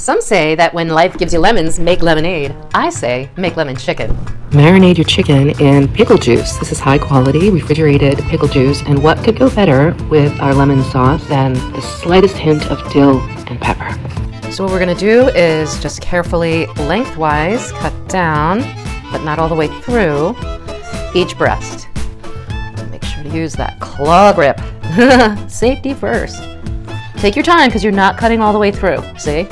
Some say that when life gives you lemons, make lemonade. I say make lemon chicken. Marinate your chicken in pickle juice. This is high quality refrigerated pickle juice, and what could go better with our lemon sauce than the slightest hint of dill and pepper? So what we're gonna do is just carefully lengthwise cut down, but not all the way through, each breast. Make sure to use that claw grip. Safety first. Take your time because you're not cutting all the way through, see?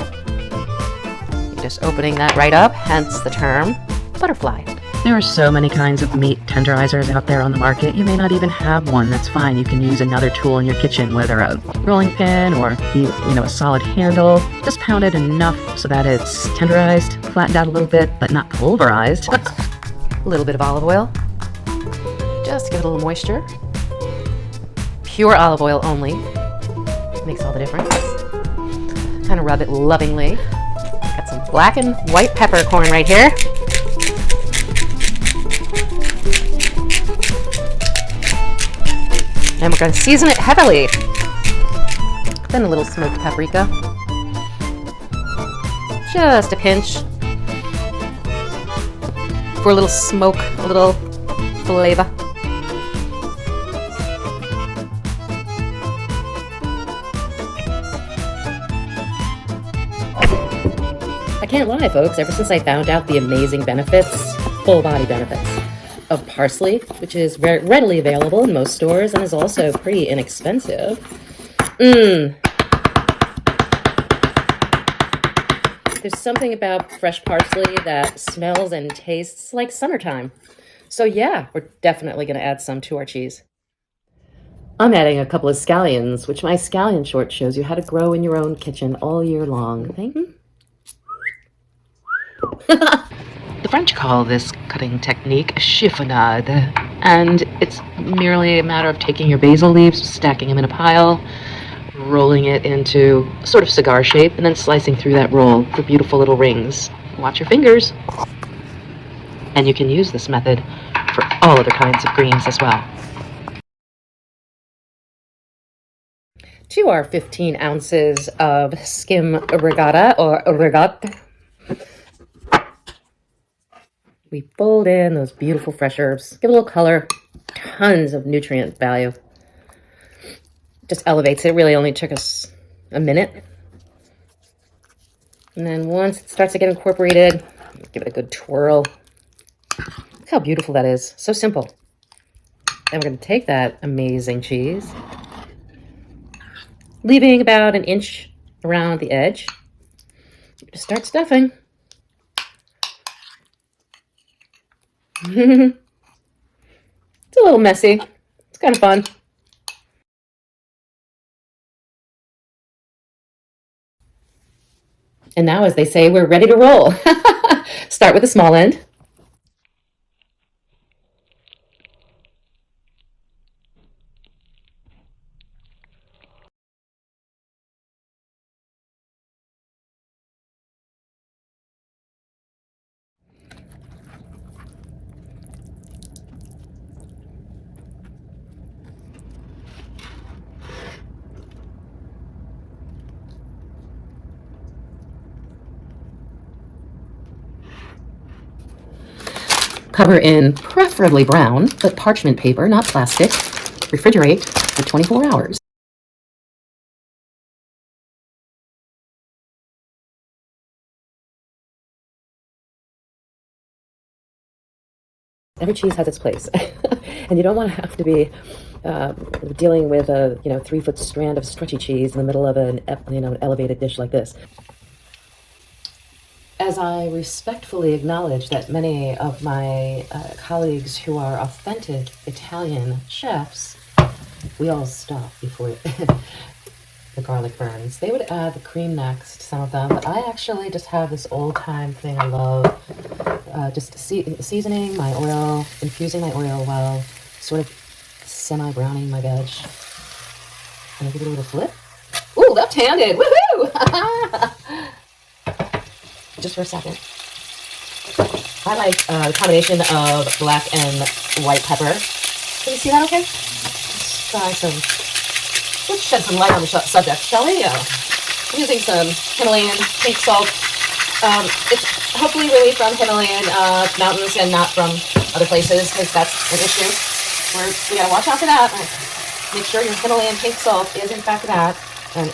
You're just opening that right up, hence the term butterfly. There are so many kinds of meat tenderizers out there on the market. You may not even have one. That's fine. You can use another tool in your kitchen, whether a rolling pin or a solid handle. Just pound it enough so that it's tenderized, flattened out a little bit, but not pulverized. A little bit of olive oil, just to give it a little moisture. Pure olive oil only makes all the difference. Kind of rub it lovingly. Got some black and white peppercorn right here. And we're going to season it heavily. Then a little smoked paprika. Just a pinch. For a little smoke, a little flavor. I can't lie, folks. Ever since I found out the amazing benefits, full body benefits, of parsley, which is very readily available in most stores and is also pretty inexpensive. There's something about fresh parsley that smells and tastes like summertime. So yeah, we're definitely going to add some to our cheese. I'm adding a couple of scallions, which my scallion short shows you how to grow in your own kitchen all year long. The French call this cutting technique chiffonade, and it's merely a matter of taking your basil leaves, stacking them in a pile, rolling it into sort of cigar shape, and then slicing through that roll for beautiful little rings. Watch your fingers. And you can use this method for all other kinds of greens as well. To our 15 ounces of skim regatta or regatta, we fold in those beautiful fresh herbs. Give it a little color, tons of nutrient value. Just elevates it. It really only took us a minute. And then once it starts to get incorporated, give it a good twirl. Look how beautiful that is. So simple. And we're going to take that amazing cheese, leaving about an inch around the edge. Just start stuffing. It's a little messy. It's kind of fun. And now, as they say, we're ready to roll. Start with the small end. Cover in preferably brown, but parchment paper, not plastic. Refrigerate for 24 hours. Every cheese has its place, and you don't want to have to be dealing with a 3-foot strand of stretchy cheese in the middle of an elevated dish like this. As I respectfully acknowledge that many of my colleagues who are authentic Italian chefs, we all stop before the garlic burns. They would add the cream next, some of them, but I actually just have this old-time thing I love, just seasoning my oil, infusing my oil while sort of semi-browning my veg. And I give it a little flip. Ooh, left-handed, woohoo! Just for a second. I like a combination of black and white pepper. Can you see that okay? Let's try some. Let's shed some light on the subject, shall we? I'm using some Himalayan pink salt. It's hopefully really from Himalayan mountains and not from other places, because that's an issue. We gotta watch out for that. Make sure your Himalayan pink salt is in fact that. And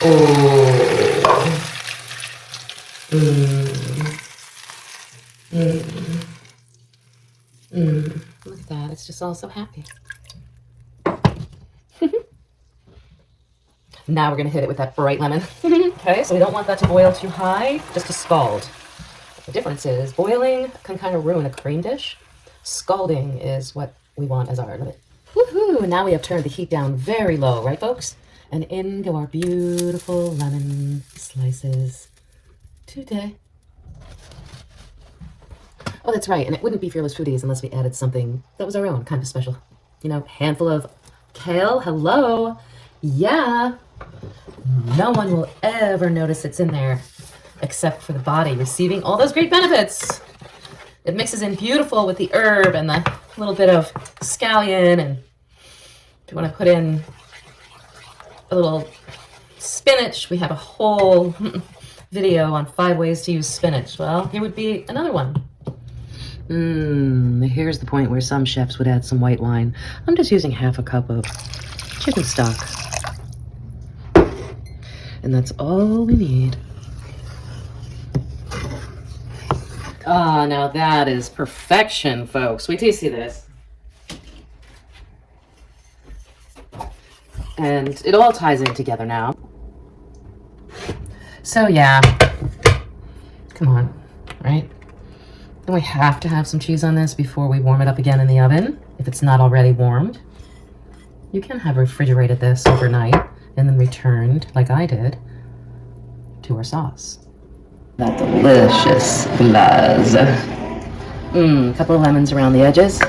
look at that. It's just all so happy. Now we're gonna hit it with that bright lemon. Okay, so we don't want that to boil too high, just to scald. The difference is boiling can kind of ruin a cream dish. Scalding is what we want as our limit. Woohoo! Now we have turned the heat down very low, right folks? And in go our beautiful lemon slices today. Oh, that's right, and it wouldn't be Fearless Foodies unless we added something that was our own, kind of special. You know, handful of kale, hello! Yeah! No one will ever notice it's in there, except for the body receiving all those great benefits. It mixes in beautiful with the herb and the little bit of scallion, and if you want to put in a little spinach, we have a whole video on 5 ways to use spinach. Well, here would be another one. Here's the point where some chefs would add some white wine. I'm just using half a cup of chicken stock. And that's all we need. Ah, now that is perfection, folks. Wait till you see this. And it all ties in together now. So yeah, come on, right? Then we have to have some cheese on this before we warm it up again in the oven, if it's not already warmed. You can have refrigerated this overnight and then returned, like I did, to our sauce. That delicious glaze. A couple of lemons around the edges.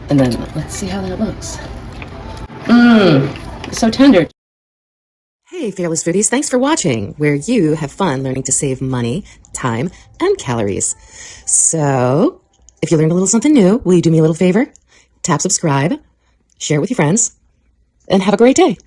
And then let's see how that looks. So tender. Hey, Fearless Foodies, thanks for watching, where you have fun learning to save money, time, and calories. So, if you learned a little something new, will you do me a little favor? Tap subscribe, share it with your friends, and have a great day.